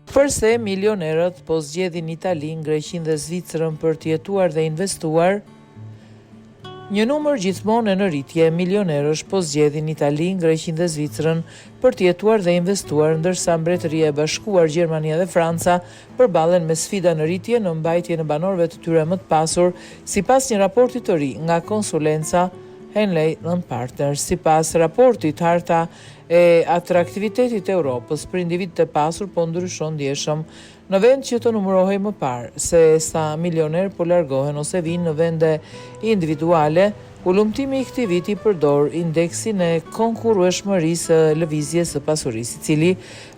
Përse milionerët po zgjedhin Italinë, Greqinë dhe Zvicrën për të jetuar dhe investuar, një numër gjithmonë në rritje milionerësh po zgjedhin Italinë, Greqinë dhe Zvicrën për të jetuar dhe investuar, ndërsa Mbretëria e Bashkuar, Gjermania dhe Franca përballen me sfida në rritje në mbajtje në banorëve të tyre më të pasur, sipas një raporti të ri nga konsulenca Henley & Partners. Sipas raportit, harta e atraktivitetit e Europës për individët e pasur po ndryshon ndjeshëm, në vend që të numërohej më parë se sa milioner po largohen ose vinë në vende individuale, ulumtimi i këtij viti përdor indeksin e konkurrueshmërisë lëvizjes së pasurisë, i cili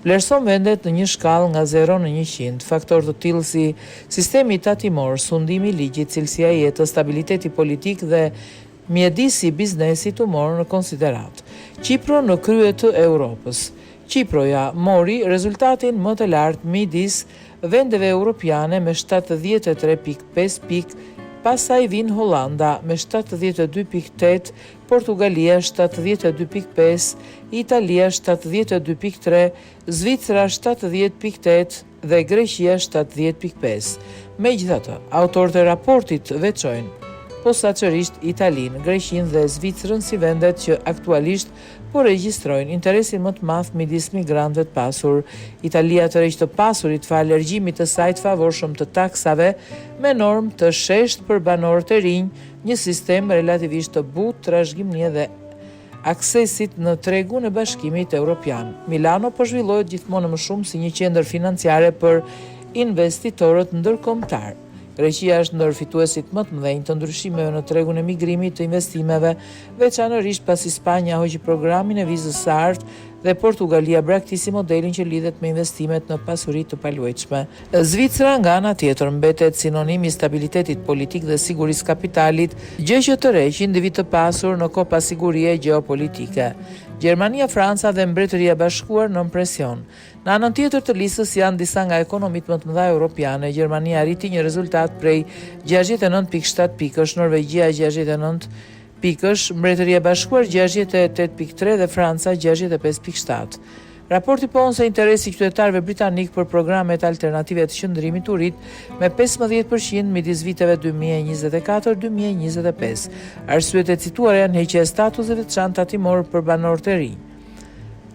vlerëson vendet në një shkallë nga 0 në 100. Faktorë të tillë si sistemi tatimor, sundimi i ligjit, cilësia e jetës, stabiliteti politik dhe mjedisi biznesit u morën në konsiderat. Qipro në krye të Europës. Qiproja mori rezultatin më të lartë midis vendeve europiane me 73.5 pikë, pastaj vin Hollanda me 72.8, Portugalia 72.5, Italia 72.3, Zvicra 70.8 dhe Greqia 70.5. Megjithatë, autorët e raportit veçojnë posaçërisht Italinë, Greqinë dhe Zvicrën si vendet që aktualisht po regjistrojnë interesin më të madh midis migrantëve të pasur. Italia tërheq të pasurit fa alergjimit të saj të favorshëm të taksave me normë të sheshtë për banorët e rinj, një sistem relativisht të butë trashëgimie dhe aksesit në tregun e Bashkimit Evropian. Milano po zhvillohet gjithmonë më shumë si një qendër financiare për investitorët ndërkombëtar. Greqia është ndër fituesit më të mëdhenj të ndryshimeve në tregun e migrimit të investimeve, veçanërisht pasi Spanja hoqi programin e vizës së artë dhe Portugalia braktisi modelin që lidhet me investimet në pasuri të paluajtshme. Zvicra nga ana tjetër mbetet sinonim i stabilitetit politik dhe sigurisë kapitalit, gjë që tërheq individ të pasur në kohë pasigurie gjeopolitike. Gjermania, Franca dhe Mbretëria e Bashkuar nën presion. Në anën tjetër të listës janë disa nga ekonomitë më të mëdha europiane. Gjermania arriti një rezultat prej 69.7 pikësh, Norvegjia 69 pikësh, Mbretëria e Bashkuar 68.3 dhe Franca 65.7. Raporti pohon se interesi i qytetarëve britanik për programet alternative të qëndrimit u rrit me 15% midis viteve 2024-2025. Arsyet e cituara janë heqja e statusit të veçantë tatimor për banorët e rinj,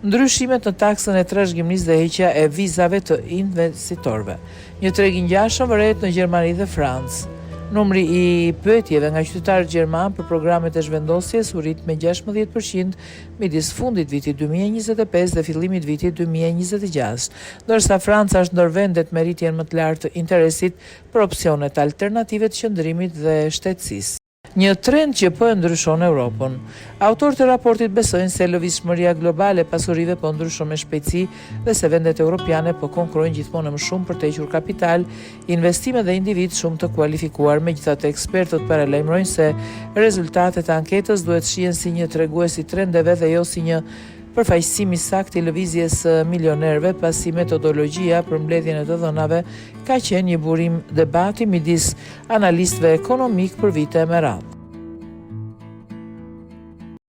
ndryshimet në taksën e trashëgimisë dhe heqja e vizave të investitorëve. Një treg i ngjashëm vëret në Gjermani dhe Francë. Numri i pyetjeve nga qytetarët gjerman për programet e zhvendosjes u rrit me 16% midis fundit vitit 2025 dhe fillimit vitit 2026, ndërsa Franca është ndër vendet me rritjen më të lartë të interesit për opsionet alternative të qëndrimit dhe shtetësisë. Një trend që po e ndryshon Europën. Autorët e raportit besojnë se lëvizshmëria globale e pasurive po ndryshon me shpejtësi dhe se vendet europiane po konkurrojnë gjithmonë më shumë për të hequr kapital, investime dhe individ shumë të kualifikuar. Megjithatë, ekspertët paralajmërojnë se rezultatet e anketës duhet shihen si një tregues i trendeve dhe jo si një përfaqësim i saktë i lëvizjes milionerëve, pasi metodologjia për mbledhjen e të dhënave ka qenë një burim debati midis analistëve ekonomik për vite me radhë.